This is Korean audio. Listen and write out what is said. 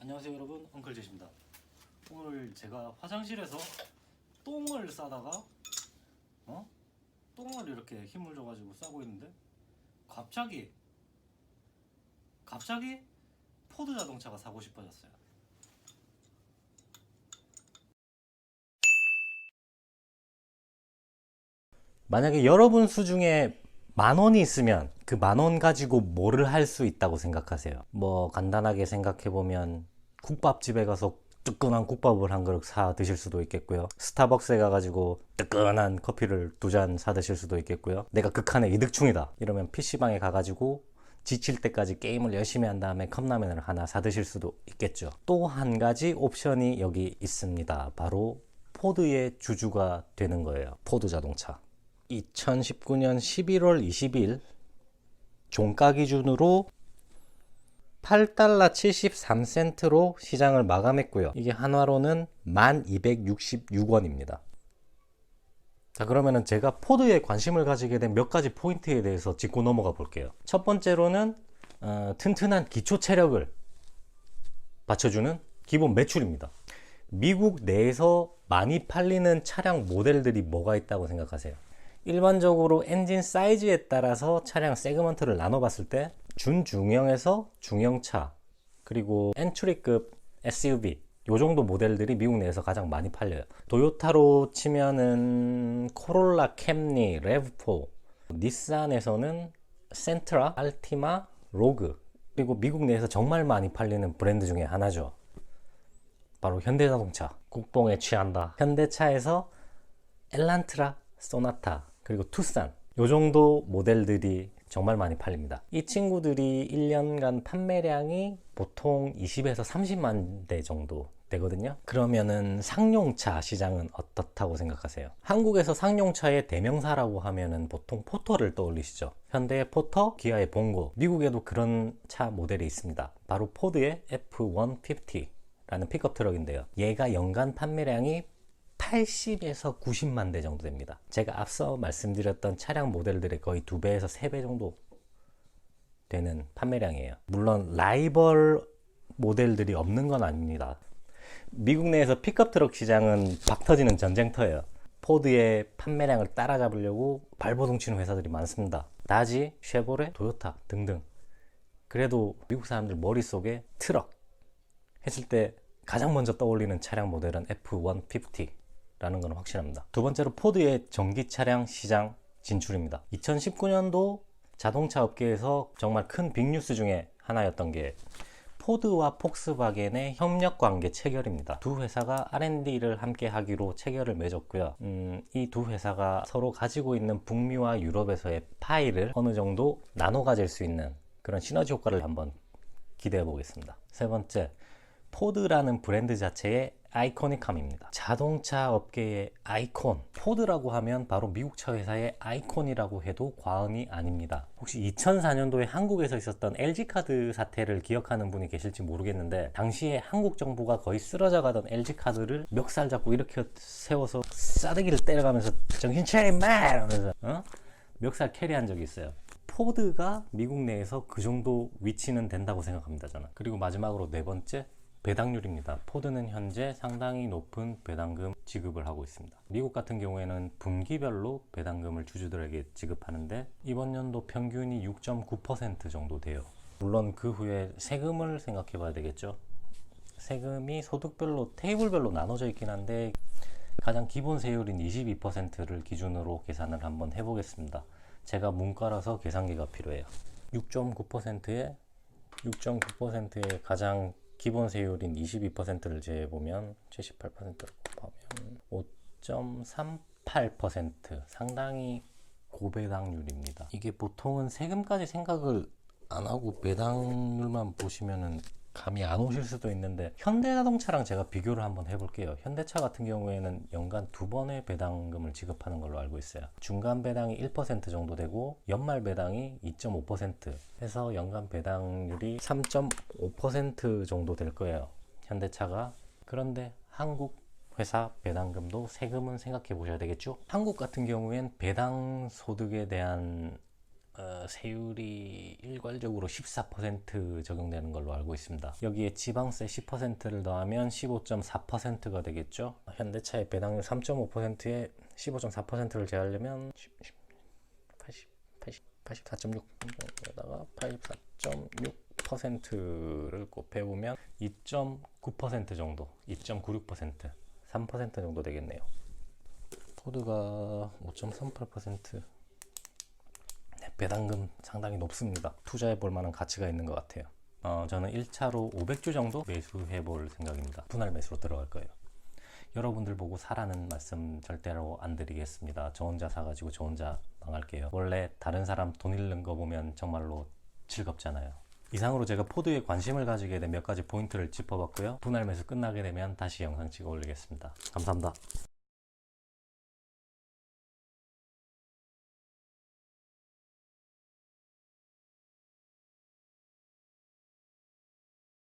안녕하세요 여러분, 엉클제시입니다. 오늘 제가 화장실에서 똥을 싸다가 똥을 이렇게 힘을 줘가지고 싸고 있는데 갑자기 포드 자동차가 사고 싶어졌어요. 만약에 여러분 수중에 10,000원이 있으면 그 10,000원 가지고 뭐를 할 수 있다고 생각하세요? 뭐 간단하게 생각해보면 국밥집에 가서 뜨끈한 국밥을 한 그릇 사 드실 수도 있겠고요. 스타벅스에 가가지고 뜨끈한 커피를 2잔 사 드실 수도 있겠고요. 내가 극한의 이득충이다 이러면 PC방에 가가지고 지칠 때까지 게임을 열심히 한 다음에 컵라면을 하나 사 드실 수도 있겠죠. 또 한 가지 옵션이 여기 있습니다. 바로 포드의 주주가 되는 거예요. 포드 자동차. 2019년 11월 20일 종가 기준으로 $8 73센트로 시장을 마감했고요. 이게 한화로는 1266원입니다. 자, 그러면은 제가 포드에 관심을 가지게 된 몇 가지 포인트에 대해서 짚고 넘어가 볼게요. 첫 번째로는 튼튼한 기초 체력을 받쳐주는 기본 매출입니다. 미국 내에서 많이 팔리는 차량 모델들이 뭐가 있다고 생각하세요? 일반적으로 엔진 사이즈에 따라서 차량 세그먼트를 나눠봤을 때 준중형에서 중형차, 그리고 엔트리급 SUV 요 정도 모델들이 미국 내에서 가장 많이 팔려요. 도요타로 치면은 코롤라, 캠리, 레브4, 닛산에서는 센트라, 알티마, 로그, 그리고 미국 내에서 정말 많이 팔리는 브랜드 중에 하나죠. 바로 현대자동차. 국뽕에 취한다. 현대차에서 엘란트라, 소나타, 그리고 투싼 요 정도 모델들이 정말 많이 팔립니다. 이 친구들이 1년간 판매량이 보통 20에서 30만 대 정도 되거든요. 그러면은 상용차 시장은 어떻다고 생각하세요? 한국에서 상용차의 대명사라고 하면은 보통 포터를 떠올리시죠. 현대의 포터, 기아의 봉고. 미국에도 그런 차 모델이 있습니다. 바로 포드의 F-150 라는 픽업 트럭인데요. 얘가 연간 판매량이 80에서 90만 대 정도 됩니다. 제가 앞서 말씀드렸던 차량 모델들의 거의 2배에서 3배 정도 되는 판매량이에요. 물론 라이벌 모델들이 없는 건 아닙니다. 미국 내에서 픽업 트럭 시장은 박터지는 전쟁터예요. 포드의 판매량을 따라잡으려고 발버둥 치는 회사들이 많습니다. 다지, 쉐보레, 토요타 등등. 그래도 미국 사람들 머릿속에 트럭 했을 때 가장 먼저 떠올리는 차량 모델은 F-150 라는 건 확실합니다. 두 번째로 포드의 전기 차량 시장 진출입니다. 2019년도 자동차 업계에서 정말 큰 빅뉴스 중에 하나였던 게 포드와 폭스바겐의 협력 관계 체결입니다. 두 회사가 R&D를 함께 하기로 체결을 맺었고요. 이 두 회사가 서로 가지고 있는 북미와 유럽에서의 파이를 어느 정도 나눠 가질 수 있는 그런 시너지 효과를 한번 기대해 보겠습니다. 세 번째, 포드라는 브랜드 자체의 아이코닉함입니다. 자동차 업계의 아이콘, 포드라고 하면 바로 미국차 회사의 아이콘이라고 해도 과언이 아닙니다. 혹시 2004년도에 한국에서 있었던 LG카드 사태를 기억하는 분이 계실지 모르겠는데, 당시에 한국 정부가 거의 쓰러져 가던 LG카드를 멱살 잡고 이렇게 세워서 싸대기를 때려가면서 정신 차려 임마! 하면서 멱살 캐리한 적이 있어요. 포드가 미국 내에서 그 정도 위치는 된다고 생각합니다, 저는. 그리고 마지막으로 네 번째, 배당률입니다. 포드는 현재 상당히 높은 배당금 지급을 하고 있습니다. 미국 같은 경우에는 분기별로 배당금을 주주들에게 지급하는데 이번 연도 평균이 6.9% 정도 돼요. 물론 그 후에 세금을 생각해 봐야 되겠죠. 세금이 소득별로 테이블별로 나눠져 있긴 한데 가장 기본 세율인 22%를 기준으로 계산을 한번 해보겠습니다. 제가 문과라서 계산기가 필요해요. 6.9%에 가장 기본 세율인 22%를 제해보면 78%를 곱하면 5.38%, 상당히 고배당률입니다. 이게 보통은 세금까지 생각을 안 하고 배당률만 보시면은 감이 안 오실 수도 있는데, 현대자동차랑 제가 비교를 한번 해볼게요. 현대차 같은 경우에는 연간 2번의 배당금을 지급하는 걸로 알고 있어요. 중간 배당이 1% 정도 되고 연말 배당이 2.5% 해서 연간 배당률이 3.5% 정도 될 거예요, 현대차가. 그런데 한국 회사 배당금도 세금은 생각해 보셔야 되겠죠. 한국 같은 경우엔 배당 소득에 대한 세율이 일괄적으로 14% 적용되는 걸로 알고 있습니다. 여기에 지방세 10%를 더하면 15.4%가 되겠죠. 현대차의 배당률 3.5%에 15.4%를 제하려면 84.6에다가 84.6%를 곱해보면 2.9% 정도, 2.96%, 3% 정도 되겠네요. 포드가 5.38%, 배당금 상당히 높습니다. 투자해 볼 만한 가치가 있는 것 같아요. 저는 1차로 500주 정도 매수해 볼 생각입니다. 분할 매수로 들어갈 거예요. 여러분들 보고 사라는 말씀 절대로 안 드리겠습니다. 저 혼자 사가지고 저 혼자 망할게요. 원래 다른 사람 돈 잃는 거 보면 정말로 즐겁잖아요. 이상으로 제가 포드에 관심을 가지게 된 몇 가지 포인트를 짚어봤고요. 분할 매수 끝나게 되면 다시 영상 찍어 올리겠습니다. 감사합니다.